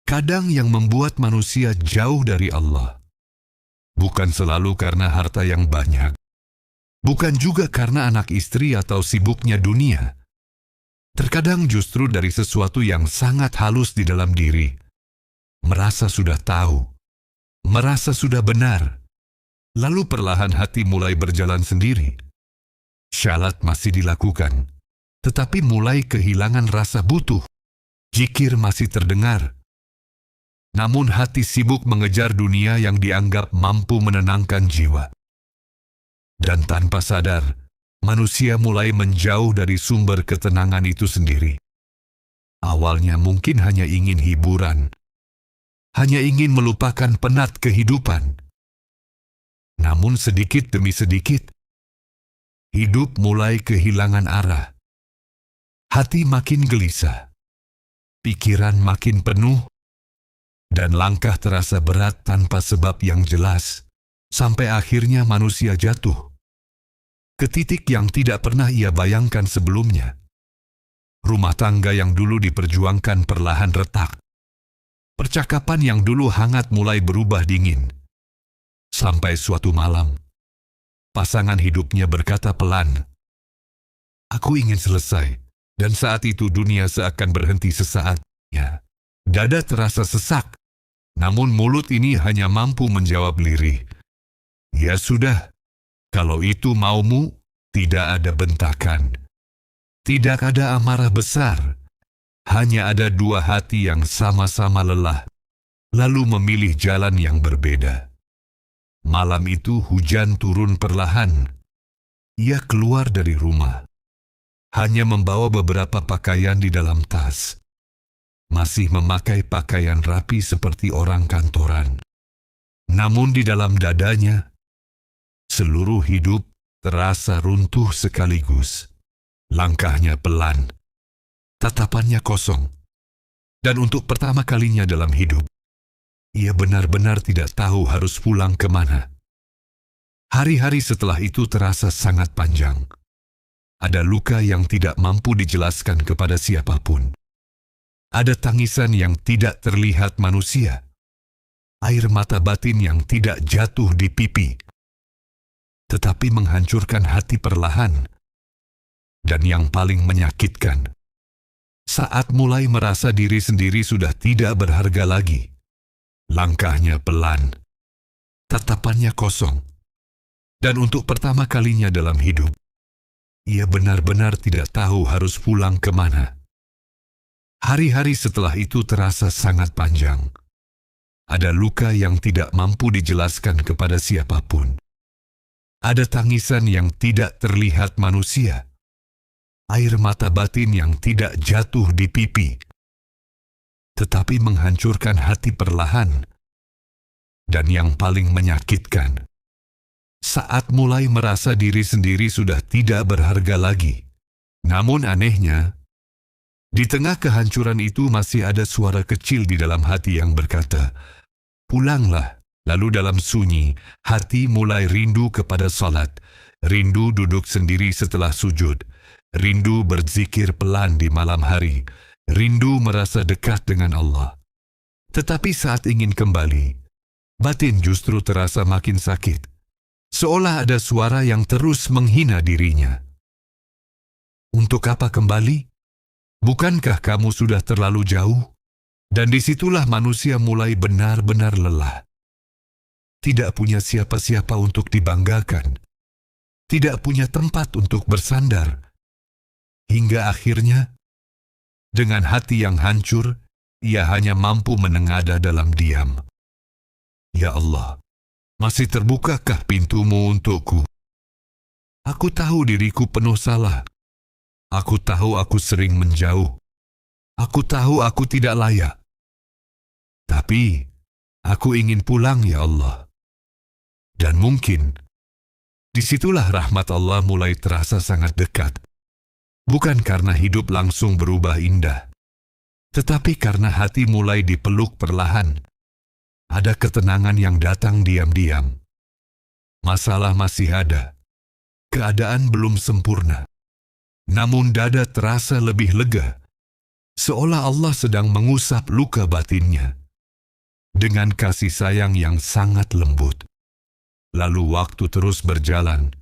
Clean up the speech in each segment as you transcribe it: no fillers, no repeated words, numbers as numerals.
Kadang yang membuat manusia jauh dari Allah bukan selalu karena harta yang banyak, bukan juga karena anak istri atau sibuknya dunia. Terkadang justru dari sesuatu yang sangat halus di dalam diri. Merasa sudah tahu, merasa sudah benar, lalu perlahan hati mulai berjalan sendiri. Syalat masih dilakukan, tetapi mulai kehilangan rasa butuh. Zikir masih terdengar, namun hati sibuk mengejar dunia yang dianggap mampu menenangkan jiwa. Dan tanpa sadar, manusia mulai menjauh dari sumber ketenangan itu sendiri. Awalnya mungkin hanya ingin hiburan, hanya ingin melupakan penat kehidupan. Namun sedikit demi sedikit, hidup mulai kehilangan arah. Hati makin gelisah, pikiran makin penuh, dan langkah terasa berat tanpa sebab yang jelas, sampai akhirnya manusia jatuh ke titik yang tidak pernah ia bayangkan sebelumnya. Rumah tangga yang dulu diperjuangkan perlahan retak. Percakapan yang dulu hangat mulai berubah dingin. Sampai suatu malam, pasangan hidupnya berkata pelan, "Aku ingin selesai." Dan saat itu dunia seakan berhenti sesaat. Ya, dada terasa sesak. Namun mulut ini hanya mampu menjawab lirih, "Ya sudah, kalau itu maumu, tidak ada bentakan. Tidak ada amarah besar. Hanya ada dua hati yang sama-sama lelah, lalu memilih jalan yang berbeda." Malam itu hujan turun perlahan. Ia keluar dari rumah, hanya membawa beberapa pakaian di dalam tas. Masih memakai pakaian rapi seperti orang kantoran. Namun di dalam dadanya, seluruh hidup terasa runtuh sekaligus. Langkahnya pelan, tatapannya kosong. Dan untuk pertama kalinya dalam hidup, ia benar-benar tidak tahu harus pulang kemana. Hari-hari setelah itu terasa sangat panjang. Ada luka yang tidak mampu dijelaskan kepada siapapun. Ada tangisan yang tidak terlihat manusia. Air mata batin yang tidak jatuh di pipi, tetapi menghancurkan hati perlahan. Dan yang paling menyakitkan, saat mulai merasa diri sendiri sudah tidak berharga lagi. Langkahnya pelan, tatapannya kosong. Dan untuk pertama kalinya dalam hidup, ia benar-benar tidak tahu harus pulang kemana. Hari-hari setelah itu terasa sangat panjang. Ada luka yang tidak mampu dijelaskan kepada siapapun. Ada tangisan yang tidak terlihat manusia. Air mata batin yang tidak jatuh di pipi, tetapi menghancurkan hati perlahan. Dan yang paling menyakitkan, saat mulai merasa diri sendiri sudah tidak berharga lagi. Namun anehnya, di tengah kehancuran itu masih ada suara kecil di dalam hati yang berkata, "Pulanglah." Lalu dalam sunyi, hati mulai rindu kepada salat, rindu duduk sendiri setelah sujud, rindu berzikir pelan di malam hari, rindu merasa dekat dengan Allah. Tetapi saat ingin kembali, batin justru terasa makin sakit, seolah ada suara yang terus menghina dirinya. Untuk apa kembali? Bukankah kamu sudah terlalu jauh? Dan disitulah manusia mulai benar-benar lelah. Tidak punya siapa-siapa untuk dibanggakan. Tidak punya tempat untuk bersandar. Hingga akhirnya, dengan hati yang hancur, ia hanya mampu menengada dalam diam. "Ya Allah, masih terbukakah pintumu untukku? Aku tahu diriku penuh salah. Aku tahu aku sering menjauh. Aku tahu aku tidak layak. Tapi, aku ingin pulang, ya Allah." Dan mungkin, disitulah rahmat Allah mulai terasa sangat dekat. Bukan karena hidup langsung berubah indah, tetapi karena hati mulai dipeluk perlahan. Ada ketenangan yang datang diam-diam. Masalah masih ada. Keadaan belum sempurna. Namun dada terasa lebih lega, seolah Allah sedang mengusap luka batinnya. dengan kasih sayang yang sangat lembut. Lalu waktu terus berjalan.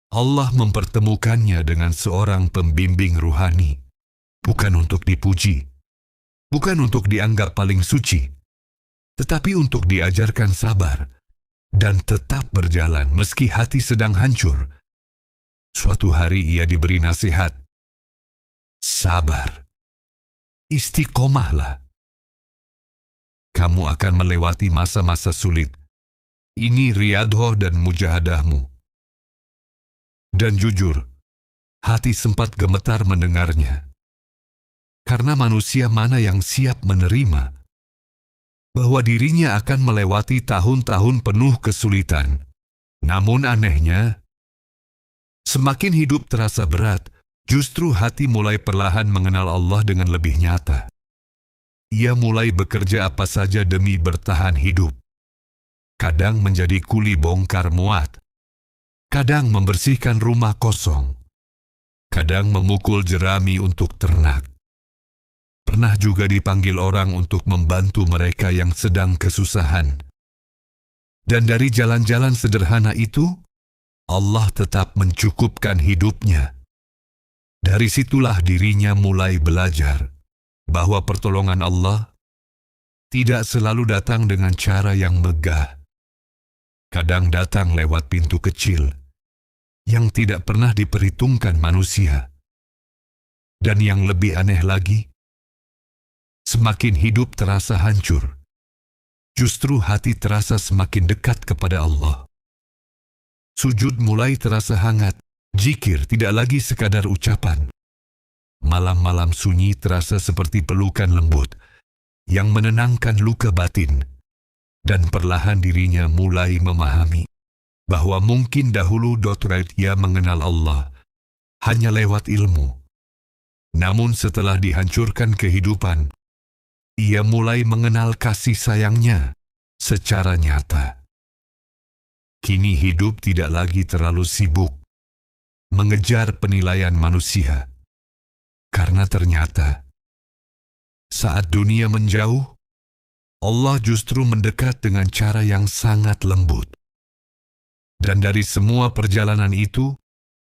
Allah mempertemukannya dengan seorang pembimbing ruhani, bukan untuk dipuji, bukan untuk dianggap paling suci, tetapi untuk diajarkan sabar dan tetap berjalan meski hati sedang hancur. Suatu hari ia diberi nasihat, sabar, istiqomahlah. Kamu akan melewati masa-masa sulit. Ini riyadhah dan mujahadahmu. Dan jujur, hati sempat gemetar mendengarnya. Karena manusia mana yang siap menerima bahwa dirinya akan melewati tahun-tahun penuh kesulitan. Namun anehnya, semakin hidup terasa berat, justru hati mulai perlahan mengenal Allah dengan lebih nyata. Ia mulai bekerja apa saja demi bertahan hidup. Kadang menjadi kuli bongkar muat, kadang membersihkan rumah kosong, kadang memukul jerami untuk ternak. Pernah juga dipanggil orang untuk membantu mereka yang sedang kesusahan. Dan dari jalan-jalan sederhana itu, Allah tetap mencukupkan hidupnya. Dari situlah dirinya mulai belajar bahwa pertolongan Allah tidak selalu datang dengan cara yang megah. Kadang datang lewat pintu kecil yang tidak pernah diperhitungkan manusia. Dan yang lebih aneh lagi, semakin hidup terasa hancur, justru hati terasa semakin dekat kepada Allah. Sujud mulai terasa hangat, zikir tidak lagi sekadar ucapan. Malam-malam sunyi terasa seperti pelukan lembut yang menenangkan luka batin. Dan perlahan dirinya mulai memahami bahwa mungkin dahulu ia mengenal Allah hanya lewat ilmu. Namun setelah dihancurkan kehidupan, ia mulai mengenal kasih sayangnya secara nyata. Kini hidup tidak lagi terlalu sibuk mengejar penilaian manusia. Karena ternyata saat dunia menjauh, Allah justru mendekat dengan cara yang sangat lembut. Dan dari semua perjalanan itu,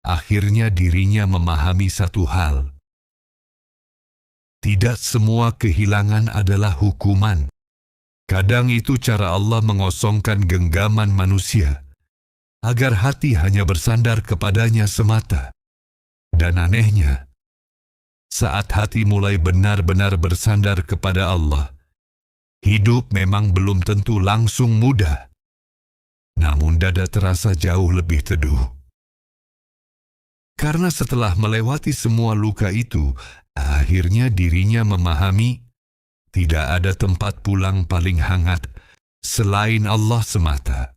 akhirnya dirinya memahami satu hal. Tidak semua kehilangan adalah hukuman. Kadang itu cara Allah mengosongkan genggaman manusia, agar hati hanya bersandar kepadanya semata. Dan anehnya, saat hati mulai benar-benar bersandar kepada Allah, hidup memang belum tentu langsung mudah, namun dada terasa jauh lebih teduh. Karena setelah melewati semua luka itu, akhirnya dirinya memahami tidak ada tempat pulang paling hangat selain Allah semata.